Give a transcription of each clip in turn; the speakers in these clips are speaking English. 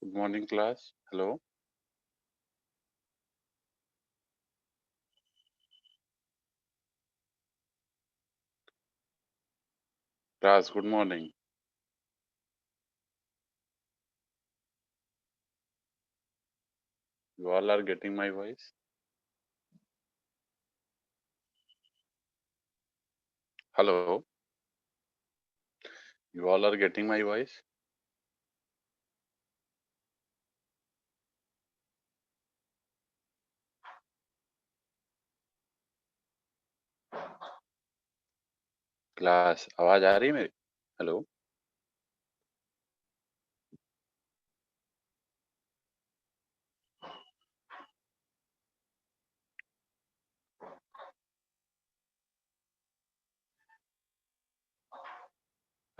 Good morning, class. Hello. Class, good morning. You all are getting my voice? Hello. You all are getting my voice? Class आवाज आ रही है मेरी? Hello.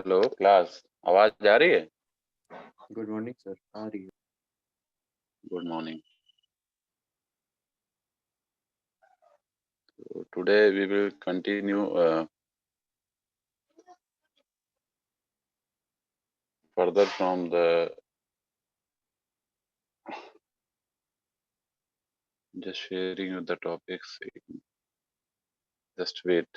Hello class, आवाज आ रही है? Good morning sir, आ रही है। Good morning. So today we will continue further from the. Just sharing you the topics. Just wait.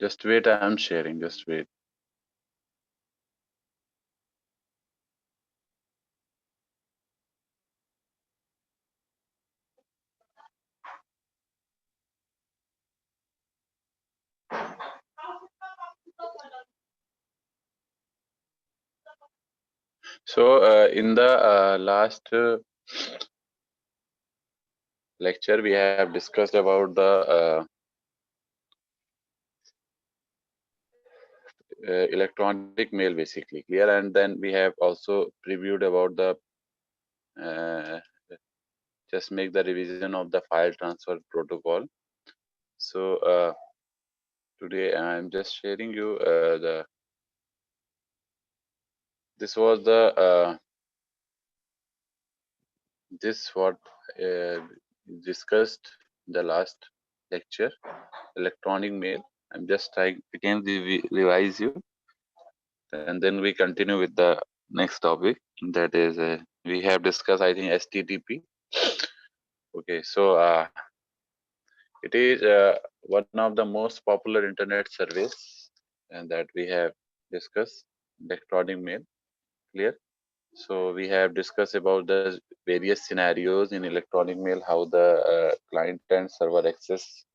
Just wait. I am sharing. Just wait. So in the last lecture, we have discussed about the electronic mail, basically, clear, and then we have also previewed about the uh, just make the revision of the file transfer protocol. So today I am just sharing you the this was the this what uh, discussed the last lecture, electronic mail. I'm just trying again revise you, and then we continue with the next topic, that is we have discussed, I think, HTTP. Okay, so it is one of the most popular internet service, and that we have discussed electronic mail, clear. So we have discussed about the various scenarios in electronic mail, how the client and server access,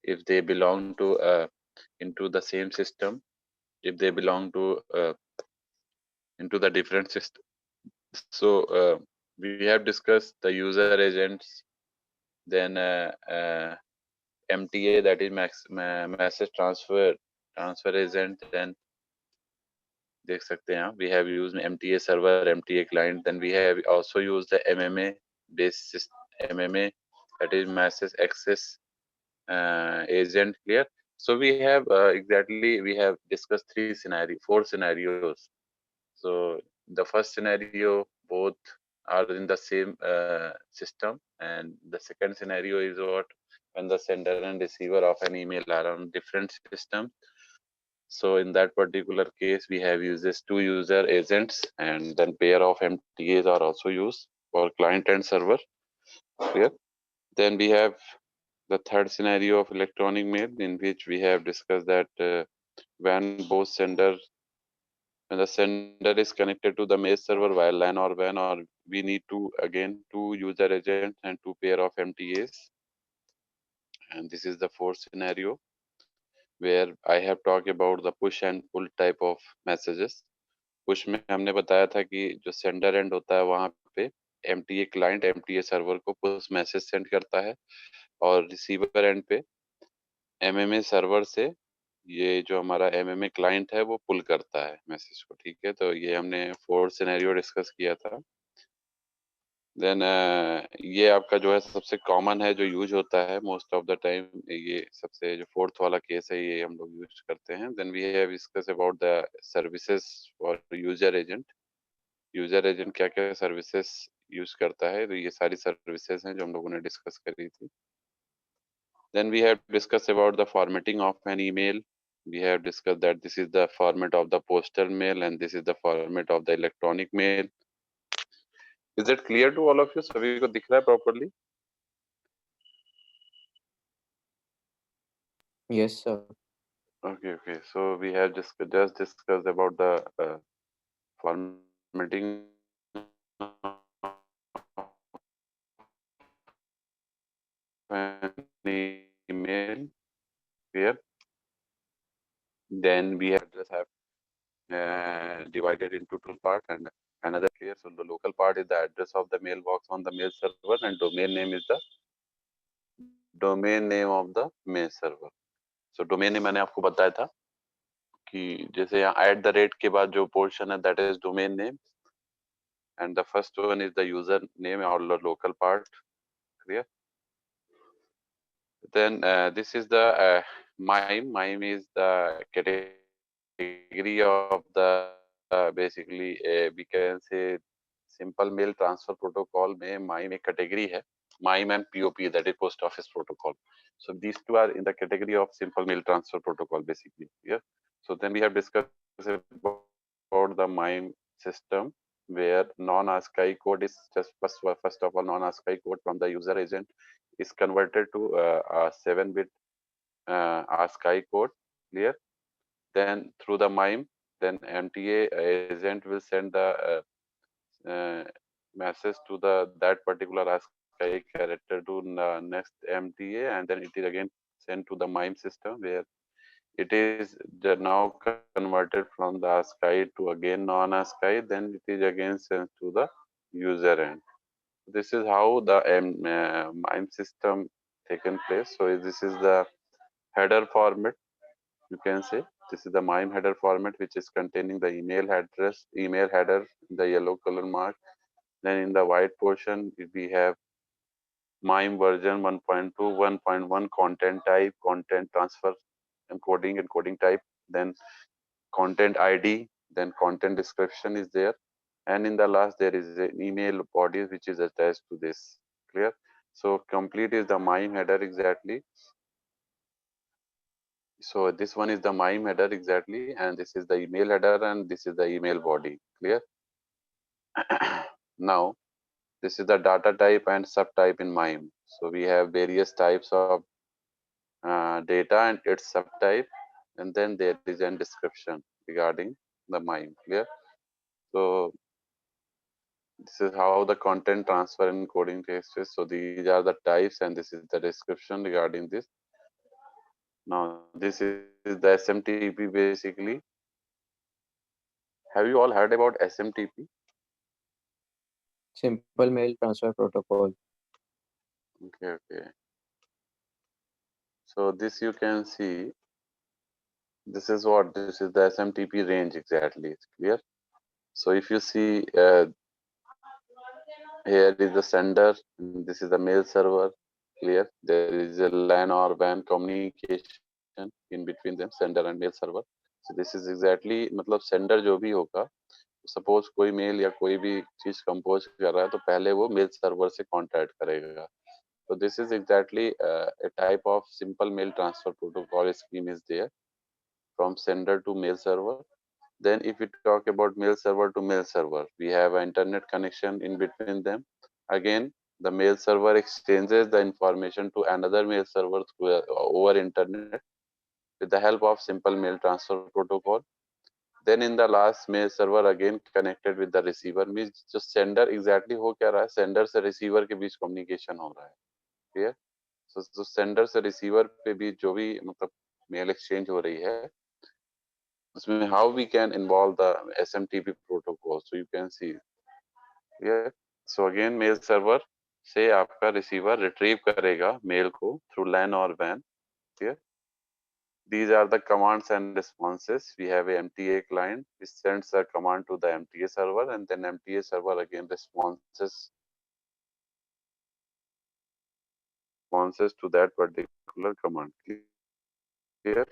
if they belong to into the same system, if they belong to into the different system. So we have discussed the user agents, then MTA, that is message transfer agent, then देख सकते हैं आप, we have used MTA server, MTA client, then we have also used the MMA based MMA, that is message access agent, clear. So we have exactly we have discussed four scenarios. So the first scenario, both are in the same system, and the second scenario is what, when the sender and receiver of an email are on different system. So in that particular case, we have uses two user agents, and then pair of MTAs are also used for client and server. Clear. Then we have the third scenario of electronic mail, in which we have discussed that when when the sender is connected to the mail server via LAN or WAN, or we need to again two user agents and two pair of MTAs. And this is the fourth scenario, where I have talked about the push and pull type of messages. Push में हमने बताया था कि जो sender and होता है वहां पे MTA क्लाइंट MTA सर्वर को पुश मैसेज सेंड करता है और रिसीवर एंड पे MMA सर्वर से ये जो हमारा MMA क्लाइंट है वो पुल करता है मैसेज को। ठीक है, तो ये हमने 4 सिनेरियो डिस्कस किया था। देन ये आपका जो है सबसे कॉमन है, जो यूज होता है मोस्ट ऑफ द टाइम। ये सबसे जो फोर्थ वाला केस है ये हम लोग यूज करते हैं। Then we have discuss about the services for user agent. User agent क्या क्या सर्विसेज यूज करता है, तो ये सारी सर्विसेज हैं जो हम लोगों ने डिस्कस करी थी। Then we have discuss about the formatting of an email. We have discussed that this is the format of the postal mail and this is the format of the electronic mail. Is it clear to all of you? सभी को दिख रहा है properly? Yes, sir. Okay, okay. So we have just discussed about the formatting of an email here. Then we have just have divided into two parts and another here. So the local part is the address of the mailbox on the mail server, and domain name is the domain name of the mail server. So domain name मैंने आपको बताया था कि जैसे यहाँ @ के बाद जो पोर्शन है that is domain name, and the first one is the user name or the local part. Clear? Then this is the MIME. MIME is the category of the basically we can say simple mail transfer protocol में MIME एक category है. MIME and POP, that is post office protocol. So these two are in the category of simple mail transfer protocol basically. Yeah. So then we have discussed about the MIME system where non-ASCII code is just first of all non-ASCII code from the user agent is converted to a 7-bit ASCII code. Clear? Then through the MIME, then MTA agent will send the message to the that particular ASCII character to next MTA, and then it is again sent to the MIME system where it is now converted from the ASCII to again non-ASCII. Then it is again sent to the user end. This is how the MIME system taken place. So this is the header format, you can say. This is the MIME header format, which is containing the email address, email header, the yellow color mark. Then in the white portion, we have MIME version 1.2, 1.1 content type, content transfer, encoding type, then content ID, then content description is there. And in the last, there is an email body which is attached to this. Clear? So complete is the MIME header exactly. So this one is the MIME header exactly, and this is the email header, and this is the email body. Clear? Now, this is the data type and subtype in MIME. So we have various types of data and its subtype, and then there is a description regarding the MIME. Clear? So this is how the content transfer and coding takes place. So these are the types, and this is the description regarding this. Now this is the SMTP basically. Have you all heard about SMTP? Simple mail transfer protocol. Okay, okay. So this you can see. This is what this is the SMTP range exactly. It's clear. So if you see here is the sender, this is the mail server. Clear. There is a LAN or WAN communication in between them, sender and mail server. So this is exactly मतलब sender जो भी होगा, suppose कोई mail या कोई भी चीज compose कर रहा है तो पहले वो मेल सर्वर से कांटेक्ट करेगा. So this is exactly a type of simple mail transfer protocol scheme is there from sender to mail server. Then if we talk about mail server to mail server, we have an internet connection in between them. Again, the mail server exchanges the information to another mail server through over internet with the help of simple mail transfer protocol. Then in the last mail server again connected with the receiver, means जो sender exactly हो क्या रहा है, sender से receiver के बीच communication हो रहा है. Clear? So sender से receiver पे भी जो भी मतलब mail exchange हो रही है, उसमें how we can involve the SMTP protocol. So you can see. Yeah. So again mail server से आपका रिसीवर रिट्रीव करेगा मेल को थ्रू LAN और WAN. Here, these are the commands and responses. We have a MTA client which sends a command to the MTA server, and then MTA server again responses to that particular command. Clear?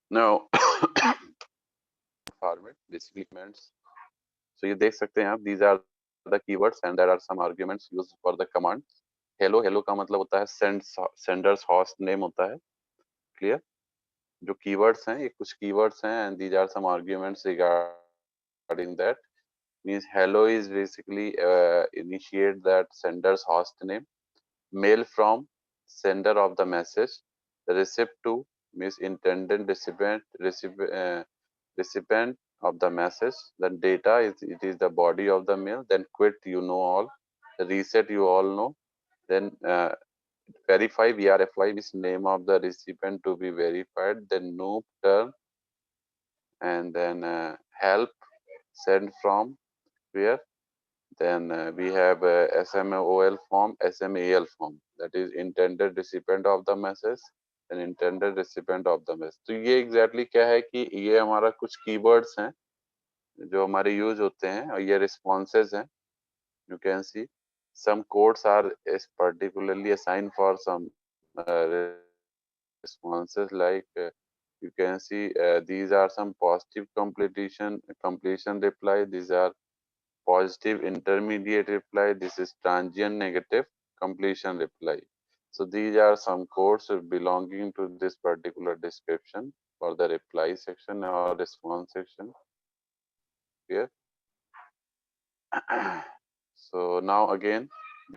Now, format basically commands. So ये देख सकते हैं आप, these are the keywords and there are some arguments used for the command. Hello, hello का मतलब होता है sender's host name होता है. Clear? जो keywords हैं, ये कुछ keywords हैं and these are some arguments regarding that. Means hello is basically initiate that sender's host name. Mail from sender of the message. Receipt to means intended recipient of the message. Then data is it is the body of the mail. Then quit you know all. Reset you all know. Then verify VRFY is name of the recipient to be verified. Then no term and then help send from where. Then we have SMAOL form, SMAL form, that is intended recipient of the message and intended recipient of the message. तो ये exactly क्या है कि ये हमारा कुछ keywords हैं जो हमारे यूज होते हैं और ये responses हैं. You can see some codes are is particularly assigned for some responses like you can see these are some positive completion reply. These are positive intermediate reply. This is transient negative completion reply. So these are some codes belonging to this particular description for the reply section or response section here. So now again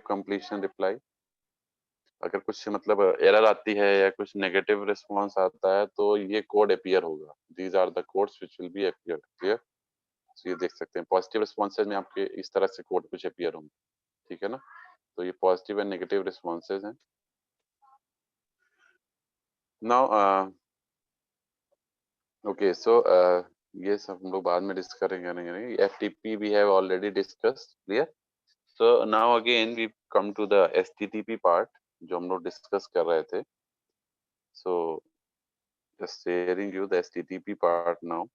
completion reply. अगर कुछ मतलब error आती है या कुछ negative response आता है तो ये कोड अपीयर होगा. These are the codes which will be appear. Clear? तो ये देख सकते हैं पॉजिटिव रिस्पॉन्सेज में आपके इस तरह से कोड कुछ अपीयर होंगे. ठीक है ना? तो ये पॉजिटिव एंड नेगेटिव रिस्पॉन्सेज हैं. नाउ ओके सो ये सब हम लोग बाद में डिस्कस करेंगे. FTP we have already discussed. Clear? So now again we come to the STTP part जो हम लोग डिस्कस कर रहे थे. So just sharing you the STTP part now.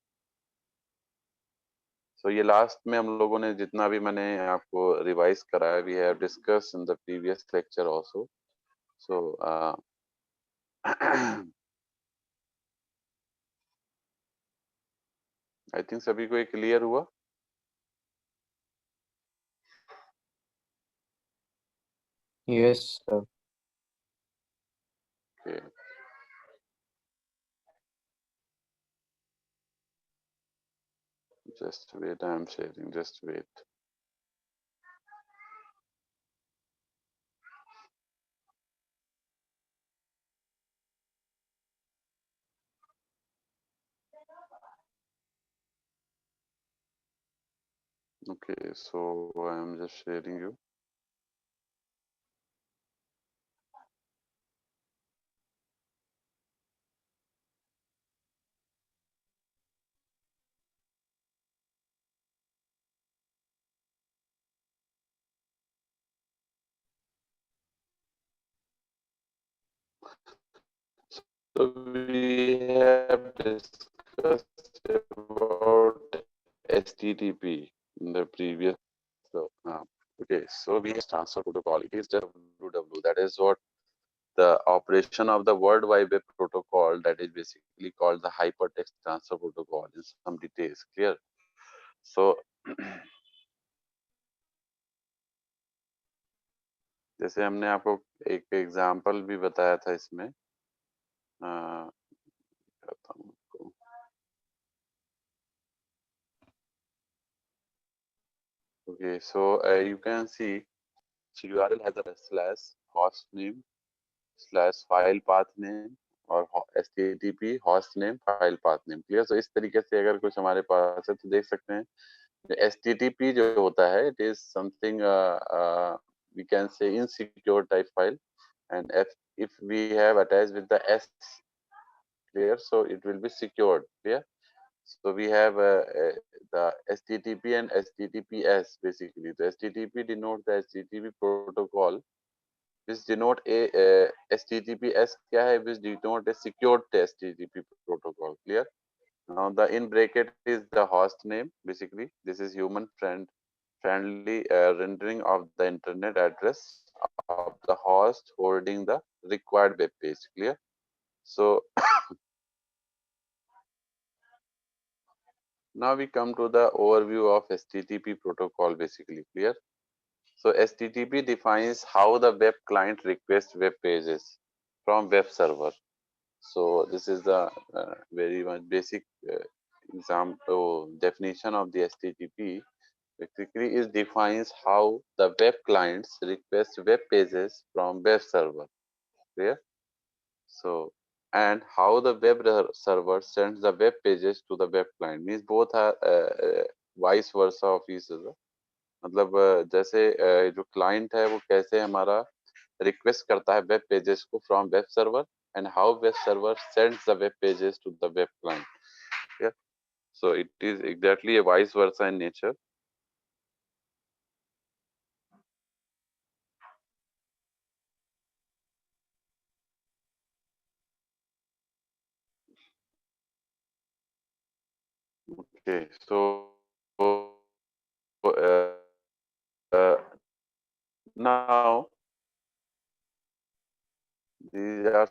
So ये लास्ट में हम लोगों ने जितना भी मैंने आपको रिवाइज कराया we have discuss in the previous lecture also. So I think सभी को ये क्लियर हुआ. Yes, sir. Okay. Just wait, I am sharing. Just wait. Okay, so I am just sharing you. So we have discussed about STTP in the previous. So okay, so we have transfer protocol. It is just WW. That is what the operation of the World Wide Web protocol. That is basically called the hypertext transfer protocol. In some details, clear. So जैसे हमने आपको एक example भी बताया था इसमें. करता हूँ आपको. Okay, so you can see URL has a slash host name slash file path name और HTTP host name file path name. Clear? तो इस तरीके से अगर कुछ हमारे पास है तो देख सकते हैं HTTP जो होता है it is something we can say insecure type file and if we have attached with the S, clear, so it will be secured, clear. So we have the HTTP and HTTPS basically. The HTTP denote the HTTP protocol, which denote a HTTPS क्या है, which denote a secured HTTP protocol, clear. Now the in bracket is the host name basically. This is human friendly rendering of the internet address of the host holding the required web page, clear. So now we come to the overview of HTTP protocol basically, clear. So HTTP defines how the web client requests web pages from web server. So this is the very much basic example definition of the HTTP. Basically, it defines how the web clients request web pages from web server. Clear? So and how the server sends the web pages to the web client, means both are vice versa of each other. मतलब जैसे जो client है वो कैसे हमारा request करता है web pages को from web server, and how web server sends the web pages to the web client. So it is exactly a vice versa in nature. Okay, so uh, now these are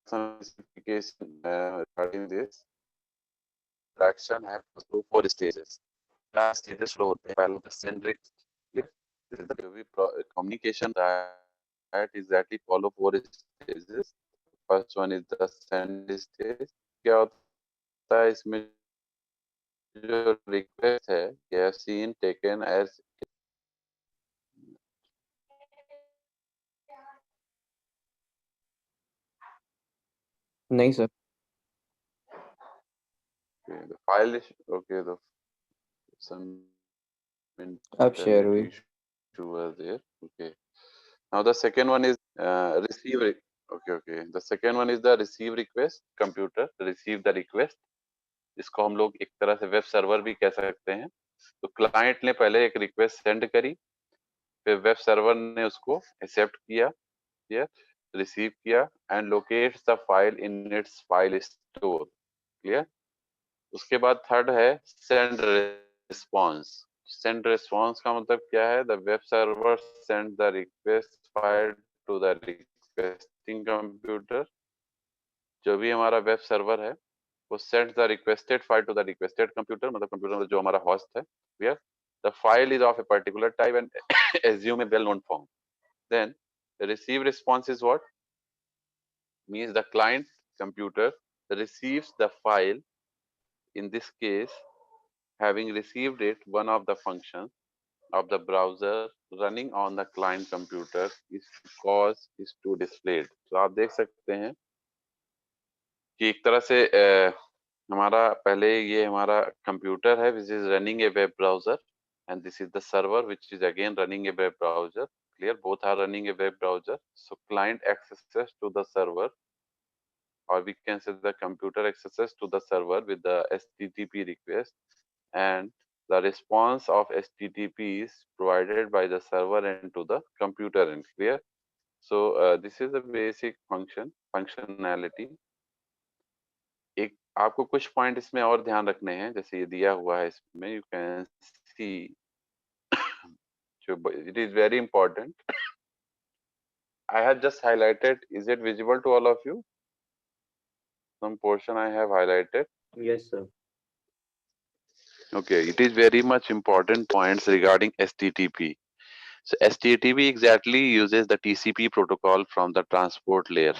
some specification regarding this. Interaction have through four stages. Last stages flow होते हैं. पहला the centric. This is the communication that exactly follow four stages. First one is the send stage. क्या होता है इसमें, जो request है, you have seen taken as नहीं sir. okay, the file is okay. The some आप share internet हुई. issue was there. Okay. Now the second one is receive. Okay, okay. The second one is the receive request. Computer receive the request. इसको हम लोग एक तरह से web server भी कह सकते हैं. तो क्लाइंट ने पहले एक रिक्वेस्ट सेंड करी, फिर वेब सर्वर ने उसको एक्सेप्ट किया, रिसीव किया and locates the file in its file store, clear. उसके बाद थर्ड है सेंड रिस्पॉन्स. सेंड रिस्पॉन्स का मतलब क्या है, the web server send the request file to the requesting computer. जो भी हमारा वेब सर्वर है वो send the requested file to the requested computer, मतलब कंप्यूटर जो हमारा होस्ट है, clear. The file is of a particular type and assume a well known form. Then the receive response is what means the client computer receives the file. In this case, having received it, one of the functions of the browser running on the client computer is to cause is to display it. तो आप देख सकते हैं कि एक तरह से हमारा पहले ये हमारा कंप्यूटर है which is running a web browser, and this is the server which is again running a web browser, clear. Both are running a web browser. So client accesses to the server, or we can say the computer accesses to the server with the HTTP request, and the response of HTTP is provided by the server and to the computer end, clear. So this is a basic functionality. एक आपको कुछ point इसमें और ध्यान रखने हैं, जैसे ये दिया हुआ है इसमें, you can see, it is very important. I have just highlighted. Is it visible to all of you? Some portion I have highlighted. Yes sir. Okay, it is very much important points regarding HTTP. So HTTP exactly uses the TCP protocol from the transport layer.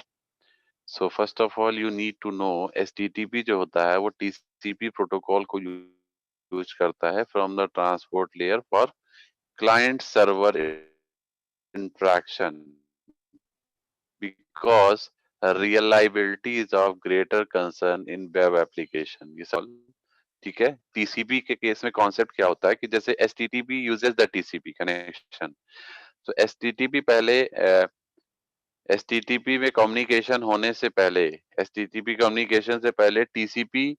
So first of all, you need to know HTTP जो होता है वो TCP protocol को use करता है from the transport layer for client server interaction, because reliability is of greater concern in web application. ये सब ठीक है. टीसीपी के केस में कॉन्सेप्ट क्या होता है कि जैसे HTTP uses the TCP connection. तो एचटीटीपी पहले HTTP में कम्युनिकेशन होने से पहले, HTTP कम्युनिकेशन से पहले TCP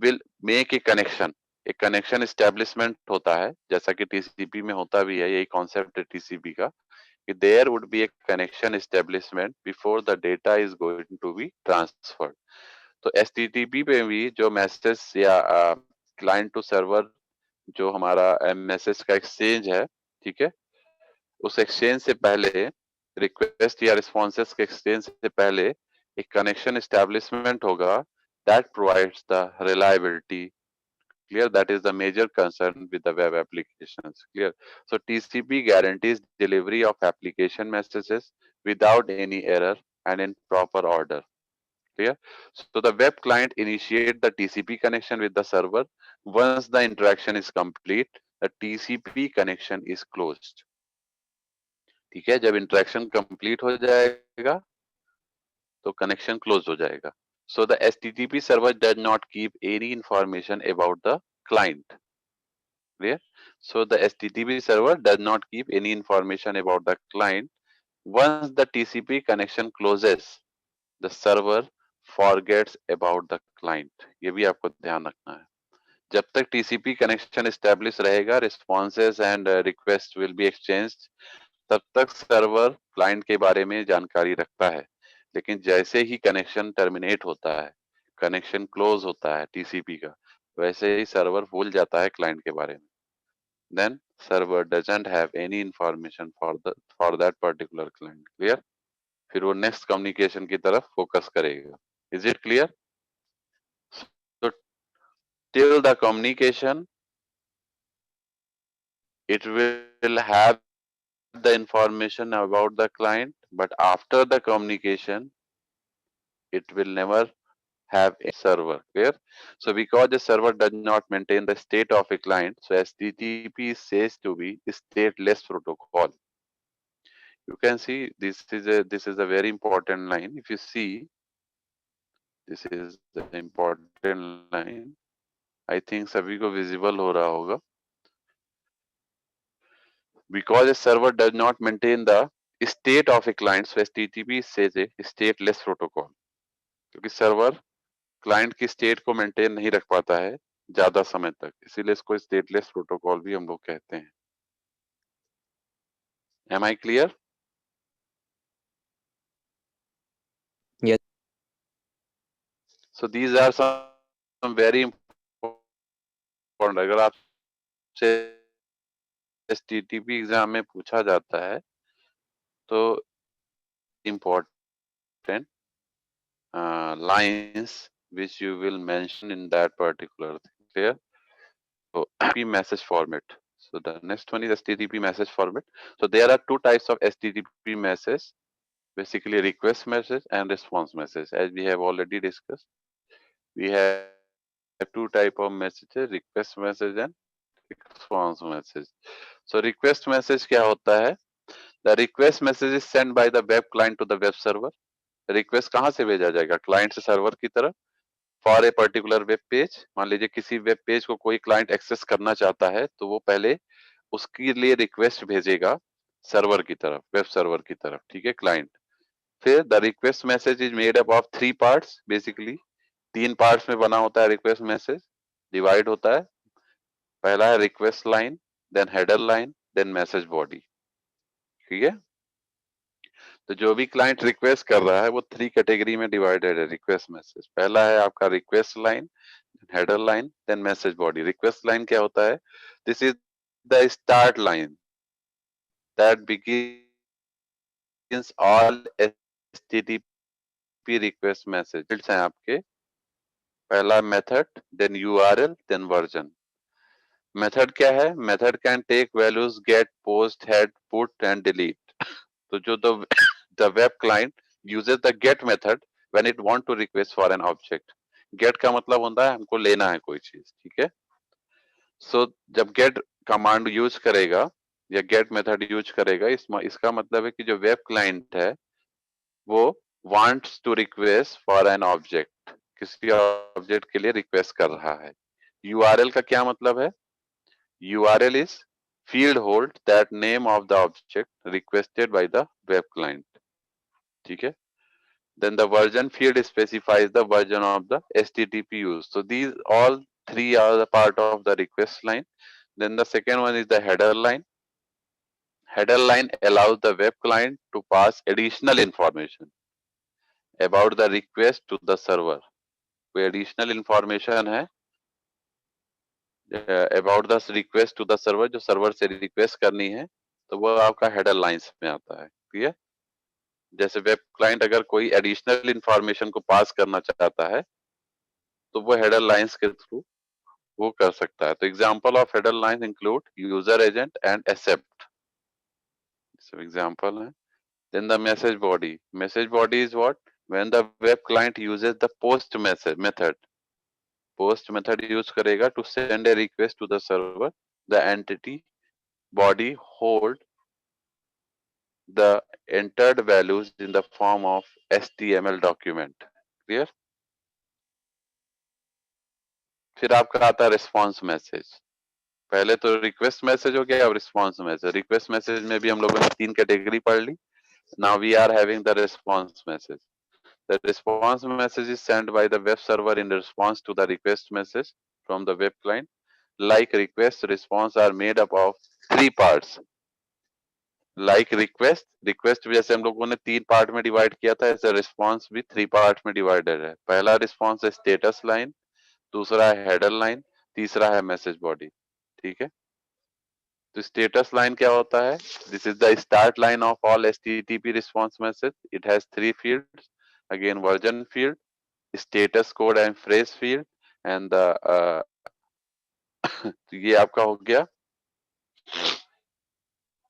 will make a connection, एक कनेक्शन एस्टेब्लिशमेंट होता है, जैसा कि TCP में होता भी है, यही कॉन्सेप्ट है TCP का, कि there would be a connection establishment before the data is going to be transferred. तो HTTP पे भी जो मैसेज या क्लाइंट टू सर्वर जो हमारा मैसेज का एक्सचेंज है, ठीक है, उस एक्सचेंज से पहले, रिक्वेस्ट या रिस्पॉन्सेस के एक्सचेंज से पहले एक कनेक्शन एस्टेब्लिशमेंट होगा that provides the reliability. Clear? That is the major concern with the web applications. Clear? So TCP guarantees delivery of application messages without any error and in proper order. Clear? So the web client initiate the TCP connection with the server. Once the interaction is complete, the TCP connection is closed. ठीक है, जब interaction complete हो जाएगा तो connection close हो जाएगा. So the HTTP server does not keep any information about the client. Clear? So the HTTP server does not keep any information about the client. Once the TCP connection closes, the server forgets about the client. ये भी आपको ध्यान रखना है. जब तक TCP connection established रहेगा, responses and requests will be exchanged, तब तक सर्वर क्लाइंट के बारे में जानकारी रखता है. लेकिन जैसे ही कनेक्शन टर्मिनेट होता है, कनेक्शन क्लोज होता है टीसीपी का, वैसे ही सर्वर भूल जाता है क्लाइंट के बारे में. Then server doesn't have any information for that particular client. Clear? फिर वो नेक्स्ट कम्युनिकेशन की तरफ फोकस करेगा. Is it clear? So till the communication, it will have the information about the client, but after the communication, it will never have a server. Clear? So because the server does not maintain the state of a client, so HTTP says to be stateless protocol. You can see this is a very important line. If you see, this is the important line. I think सभी को visible हो रहा होगा. Because a server does not maintain the state of a client, so HTTP says a stateless protocol. क्योंकि server client की state को maintain नहीं रख पाता है ज्यादा समय तक, इसीलिए इसको स्टेटलेस प्रोटोकॉल भी हम लोग कहते हैं. Am I clear? Yes. So these are some very important. अगर आपसे HTTP एग्जाम में पूछा जाता है तो important lines which you will mention in that particular thing. Clear? So HTTP message format. So the next one is HTTP message format. So there are two types of HTTP message, basically request message and response message. As we have already discussed, we have two type of messages, request message and response message. So request message क्या होता है? The request message is sent by the web client to the web server. Request कहाँ से भेजा जाएगा? Client से server की तरफ. For a particular web page, मान लीजिए किसी वेब पेज को कोई क्लाइंट एक्सेस करना चाहता है, तो वो पहले उसके लिए रिक्वेस्ट भेजेगा सर्वर की तरफ, वेब सर्वर की तरफ. ठीक है, क्लाइंट. फिर the request message is made up of 3 parts. Basically 3 parts में बना होता है रिक्वेस्ट मैसेज. डिवाइड होता है. पहला है request line, then header line, then message body. ठीक है, तो जो भी क्लाइंट रिक्वेस्ट कर रहा है वो 3 कैटेगरी में डिवाइडेड है रिक्वेस्ट मैसेज. पहला है आपका request line, header line, then message body. Request line क्या होता है? This is the start line that begins all HTTP request message हैं आपके. पहला method, then URL, then version. Method क्या है? Method can take values get, post, head, put and delete. तो जो the web client uses the get method when it want to request for an object. Get का मतलब होता है हमको लेना है कोई चीज. ठीक है, सो जब गेट कमांड यूज करेगा या गेट मेथड यूज करेगा, इसका मतलब है कि जो वेब क्लाइंट है वो wants to request for an object, किसी ऑब्जेक्ट के लिए रिक्वेस्ट कर रहा है. यूआरएल का क्या मतलब है? URL is field hold that name of the object requested by the web client. ठीक है. Then the version field specifies the version of the HTTP used. So these all three are the part of the request line. Then the second one is the header line. Header line allows the web client to pass additional information about the request to the server. कोई additional information है about the request to the server, जो server से request करनी है, तो वो आपका header lines में आता है. क्लियर. जैसे वेब क्लाइंट अगर कोई एडिशनल इंफॉर्मेशन को पास करना चाहता है तो वो हेडर लाइंस के थ्रू वो कर सकता है. तो example of header lines include user agent and accept, सब एग्जांपल है. Then the message body. Message body is what? When the web client uses the post message method. Post method use करेगा to send a request to the server. The entity body hold the entered values in the form of HTML document. Clear? फिर आपका आता है response message. पहले तो request message हो गया, अब रिस्पॉन्स मैसेज. रिक्वेस्ट मैसेज में भी हम लोगों ने 3 कैटेगरी पढ़ ली. Now we are having the response message. The response message is sent by the web server in response to the request message from the web client. Like request, response are made up of 3 parts. Like request भी जैसे हम लोगों ने 3 part में divide किया था, ऐसे response भी 3 पार्ट में डिवाइडेड है. पहला रिस्पॉन्स है स्टेटस लाइन, दूसरा है हेडर लाइन, तीसरा है मैसेज बॉडी. ठीक है. तो स्टेटस लाइन क्या होता है? This is the start line of all HTTP response message. It has 3 fields. Again version field, status code and phrase field and the ये आपका हो गया.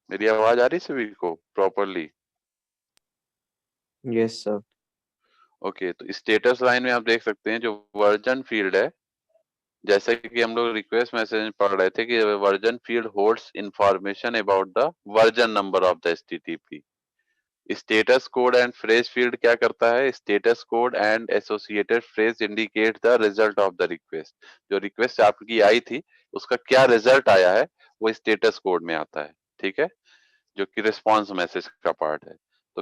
मेरी आवाज आ रही सभी को प्रॉपरली? Yes, sir. ओके. तो स्टेटस लाइन में आप देख सकते हैं जो वर्जन फील्ड है, जैसे कि हम लोग रिक्वेस्ट मैसेज में पढ़ रहे थे कि version field holds information about the version number of the HTTP. Status code and phrase field क्या करता है? Status code and associated phrase indicate the result of the request. जो रिक्वेस्ट आपकी आई थी उसका क्या रिजल्ट आया है वो स्टेटस कोड में आता है. ठीक है. जो कि रिस्पॉन्स मैसेज का पार्ट है. तो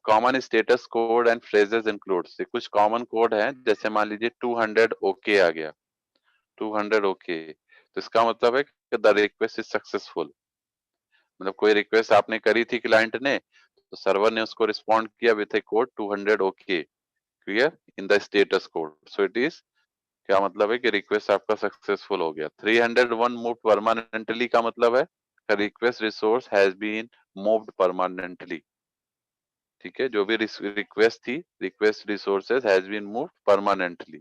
common status code and phrases include. कुछ कॉमन कोड हैं, जैसे मान लीजिए 200 ओके आ गया, 200 ओके, तो इसका मतलब है कि द रिक्वेस्ट इज सक्सेसफुल. मतलब कोई रिक्वेस्ट आपने करी थी क्लाइंट ने, तो सर्वर ने उसको रिस्पॉन्ड किया with A code 200 okay. Clear? In the status code. So it is, क्या मतलब है कि रिक्वेस्ट आपका सक्सेसफुल हो गया. 301 मूव परमानेंटली का मतलब है request resource has been moved permanently. ठीक है. जो भी रिक्वेस्ट थी, request resources has been moved permanently.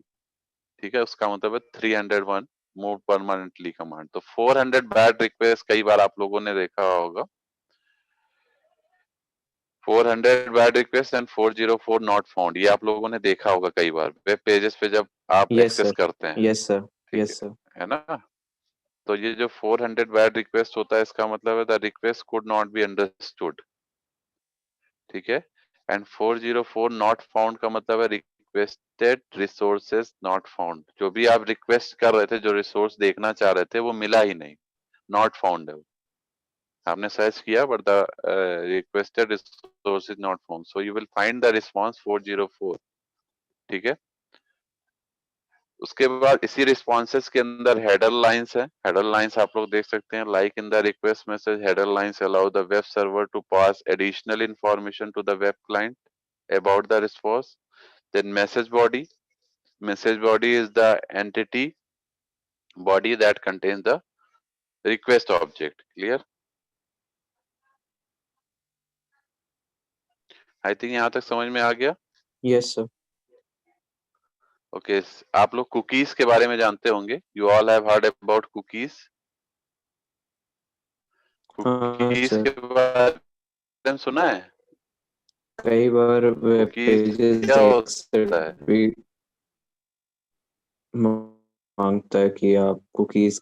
ठीक है. उसका मतलब है 301 मूव परमानेंटली कमांड. तो 400 बैड रिक्वेस्ट कई बार आप लोगों ने देखा होगा. 400 bad request and 404 not found, ये आप लोगों ने देखा होगा कई बार वेब पेजेस पे जब आप Yes, एक्सेस sir. करते हैं. Yes, sir. ठीक Yes, sir. है ना. तो ये जो 400 बैड रिक्वेस्ट होता है, इसका मतलब है the request could not be understood. ठीक है. एंड 404 नॉट फाउंड का मतलब है रिक्वेस्टेड रिसोर्सेज नॉट फाउंड. जो भी आप रिक्वेस्ट कर रहे थे, जो रिसोर्स देखना चाह रहे थे, वो मिला ही नहीं, नॉट फाउंड है. आपने सर्च किया but the requested resource is not found, so you will find the response 404. ठीक है. उसके बाद इसी रिस्पॉन्सेस के अंदर हेडर लाइंस है. हेडर लाइंस आप लोग देख सकते हैं. Like in the request message, header lines allow the web server to pass additional information to the web client about the response. Then message body. Message body is the entity body that contains the request object. Clear? I think यहाँ तक समझ में आ गया. Yes, sir. Okay. आप लोग cookies के बारे में जानते होंगे. You all have heard about cookies. Cookies sir. के बारे में सुना है? कई बार वेब कुकीज पेजेस क्या होता है? भी मांगता है कि आप कुकीज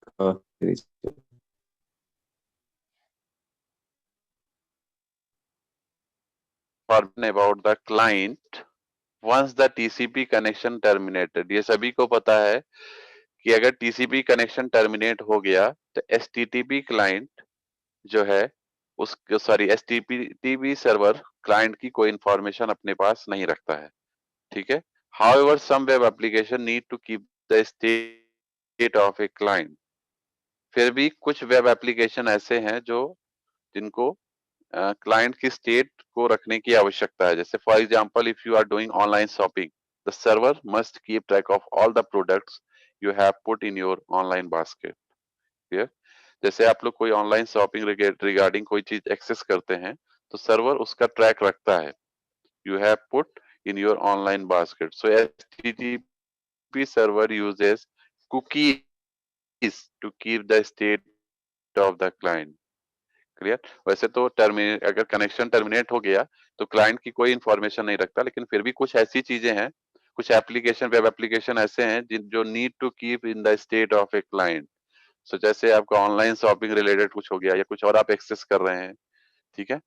का about the client once the TCP connection terminated. ये सभी को पता है कि अगर TCP कनेक्शन टर्मिनेट हो गया तो HTTP क्लाइंट जो है उस सॉरी HTTP सर्वर क्लाइंट की कोई इंफॉर्मेशन अपने पास नहीं रखता है, ठीक है। However, some web application need to keep the state of a client. फिर भी कुछ वेब एप्लीकेशन ऐसे हैं जो जिनको क्लाइंट की स्टेट को रखने की आवश्यकता है। जैसे for example, if you are doing online shopping, the server must keep track of all the products you have put in your online basket. Clear? जैसे आप लोग कोई ऑनलाइन शॉपिंग रिगार्डिंग कोई चीज एक्सेस करते हैं, तो सर्वर उसका ट्रैक रखता है, you have put in your online basket. So HTTP server uses cookies to keep the state of the client. Clear? वैसे तो टर्मिनेट अगर कनेक्शन टर्मिनेट हो गया तो क्लाइंट की कोई इंफॉर्मेशन नहीं रखता, लेकिन फिर भी कुछ ऐसी चीजें हैं, कुछ एप्लीकेशन वेब एप्लीकेशन ऐसे हैं जो need to keep in the state of a client. So जैसे आपका ऑनलाइन शॉपिंग रिलेटेड कुछ हो गया या कुछ और आप एक्सेस कर रहे हैं, ठीक है,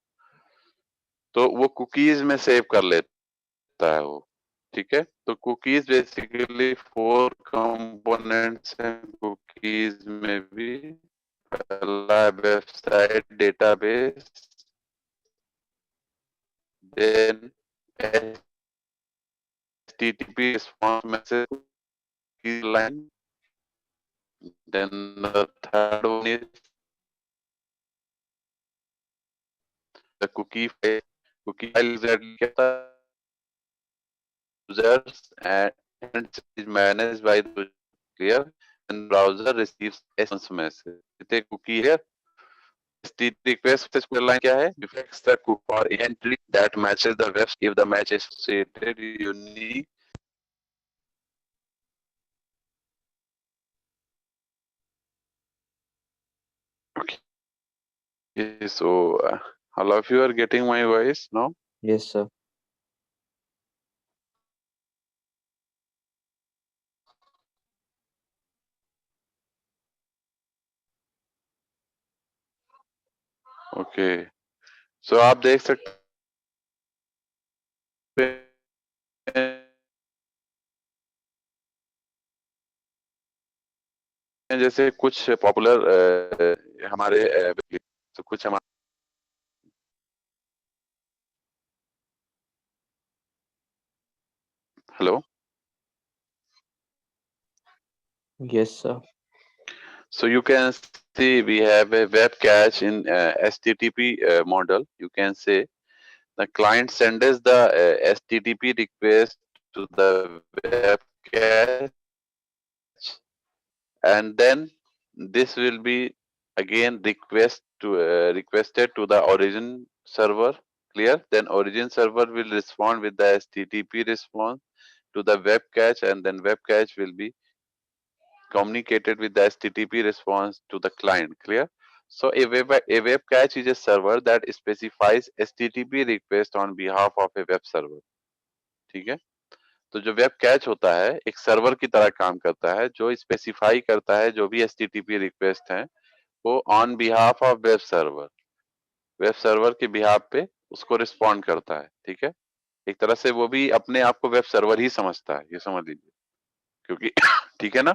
तो वो कुकीज में सेव कर लेता है वो, ठीक है। तो कुकीज बेसिकली 4 कंपोनेंट्स हैं कुकीज में भी। पहला website database, then HTTP response message cookie line, then the third one is the cookie file. Cookie file is users and is managed by the clear, and browser receives response message. इतने cookie है। HTTP request message line क्या है? Deflects the cookie or entry that matches the web if the match is stated unique. Okay, so all of you are getting my voice now? Yes, sir. Okay, so आप देख सकते हैं जैसे कुछ popular हमारे तो कुछ हमारे hello, Yes, sir. so you can see we have a web cache in HTTP model. You can say the client sends the HTTP request to the web cache, and then this will be again requested to the origin server. Clear? Then origin server will respond with the HTTP response to the web cache, and then web cache will be communicated with the HTTP response to the client. Clear? So a web cache is a server that specifies HTTP request on behalf of a web server. ठीक है? तो जो web catch होता है एक server की तरह काम करता है, जो स्पेसिफाई करता है जो भी HTTP रिक्वेस्ट है वो on behalf of web server के बिहाफ पे उसको रिस्पॉन्ड करता है, ठीक है। एक तरह से वो भी अपने आप को वेब सर्वर ही समझता है, ये समझ लीजिए, क्योंकि ठीक है ना।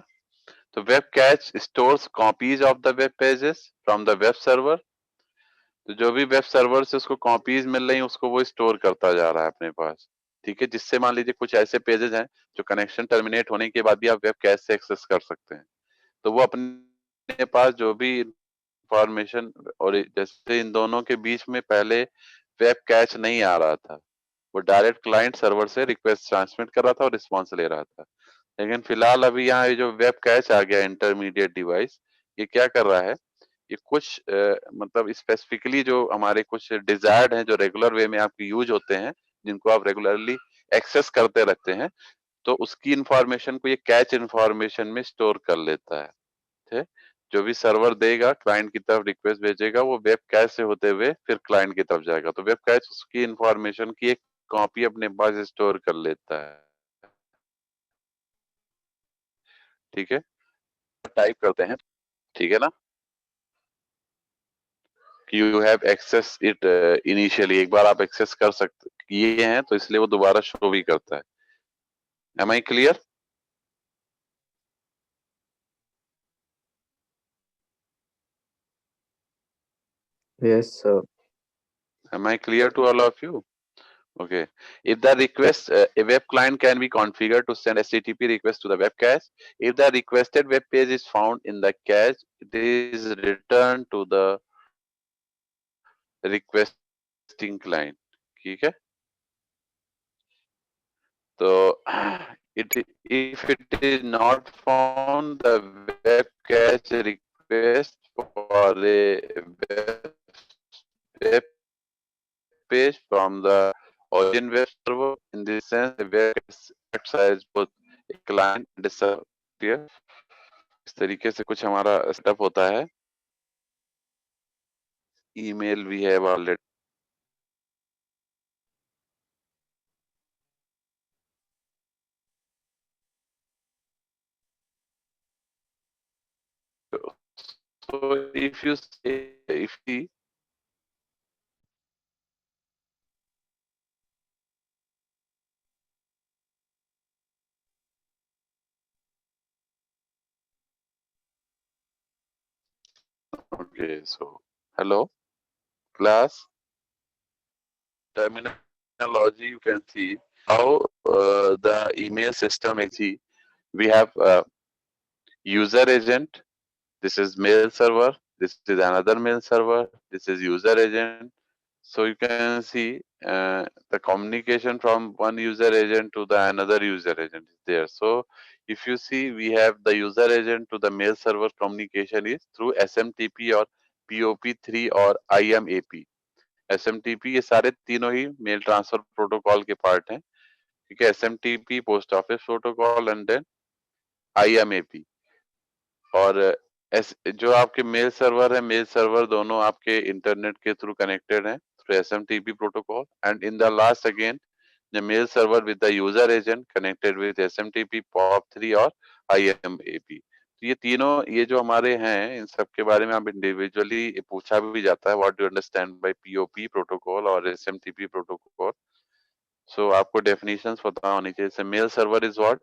तो web catch stores copies of the web pages from the web server. तो जो भी वेब सर्वर से उसको कॉपीज मिल रही है उसको वो स्टोर करता जा रहा है अपने पास, ठीक है। जिससे मान लीजिए कुछ ऐसे पेजेस हैं जो कनेक्शन टर्मिनेट होने के बाद भी आप वेब कैच से एक्सेस कर सकते हैं, तो वो अपने पास जो भी इंफॉर्मेशन, और जैसे इन दोनों के बीच में पहले वेब कैच नहीं आ रहा था, वो डायरेक्ट क्लाइंट सर्वर से रिक्वेस्ट ट्रांसमिट कर रहा था और रिस्पॉन्स ले रहा था। लेकिन फिलहाल अभी यहाँ ये जो वेब कैच आ गया इंटरमीडिएट डिवाइस, ये क्या कर रहा है, ये कुछ मतलब स्पेसिफिकली जो हमारे कुछ डिजायर्ड हैं जो रेगुलर वे में आपके यूज होते हैं, जिनको आप रेगुलरली एक्सेस करते रहते हैं, तो उसकी इंफॉर्मेशन को ये कैच इंफॉर्मेशन में स्टोर कर लेता है, ठीक है। जो भी सर्वर देगा क्लाइंट की तरफ रिक्वेस्ट भेजेगा, वो वेब कैच से होते हुए फिर क्लाइंट की तरफ जाएगा, तो वेब कैच उसकी इंफॉर्मेशन की एक कॉपी अपने पास स्टोर कर लेता है, ठीक है। टाइप करते हैं, ठीक है ना, कि you have access it initially, एक बार आप एक्सेस कर सकते किए हैं तो इसलिए वो दोबारा शो भी करता है। Am I clear? Yes, sir. Am I clear to all of you? Okay. If the request, a web client can be configured to send HTTP request to the web cache. If the requested web page is found in the cache, it is returned to the requesting client. ठीक है? So if it is not found, the web cache request for a web page from the origin web server. In this sense, the web cache acts as both a client and a server. Clear? इस तरीके से कुछ हमारा setup होता है. Email we have already. So if you say, if we okay, so hello class. Terminology you can see how the email system exists. We have user agent. This is mail server. This is another mail server. This is user agent. So you can see the communication from one user agent to the another user agent is there. So if you see, we have the user agent to the mail server communication is through SMTP or POP3 or IMAP. SMTP ये सारे तीनों ही mail transfer protocol के part हैं. ठीक है. SMTP post office protocol and then IMAP. और जो आपके मेल सर्वर दोनों आपके इंटरनेट के थ्रू कनेक्टेड हैं through SMTP protocol, and in the last again the mail server with the user agent connected with SMTP POP3 और IMAP. तो ये तीनों ये जो हमारे हैं इन सब के बारे में आप इंडिविजुअली पूछा भी जाता है what do you understand by POP protocol और SMTP प्रोटोकॉल. सो आपको डेफिनेशंस पता होनी चाहिए. Mail server is what?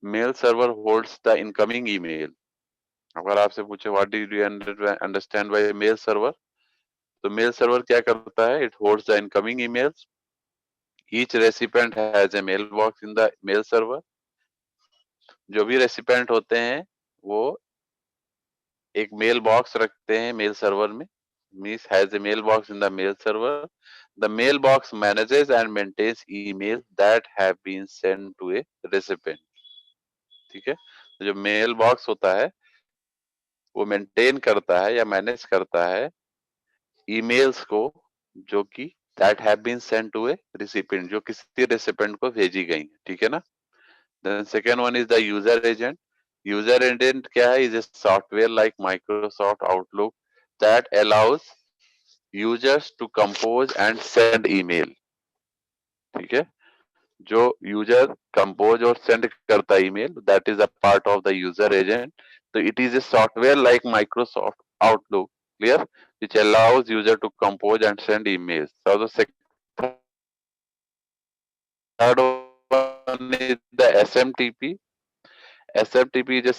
Mail server holds the incoming email. अगर आपसे पूछे what did you understand by mail server, तो मेल सर्वर क्या करता है? It holds the incoming emails. Each recipient has a mail box in the mail server. जो भी recipient होते हैं वो एक मेल बॉक्स रखते हैं मेल सर्वर में. Means has a mail box in the mail server. The mail box manages and maintains email that have been send to a recipient. ठीक है. तो जो मेल बॉक्स होता है वो मेंटेन करता है या मैनेज करता है ईमेल्स को जो कि that have been sent to a recipient, जो किसी रिसिपिएंट को भेजी गई है. ठीक है ना. Then second one is the user agent. User agent क्या है? Is a software like Microsoft Outlook that allows users to compose and send email. ठीक है. जो यूजर कंपोज और सेंड करता है email, that is a part of the user agent. तो it is a software like Microsoft Outlook, clear, which allows user to compose and send emails. So the third one is the SMTP. SMTP is a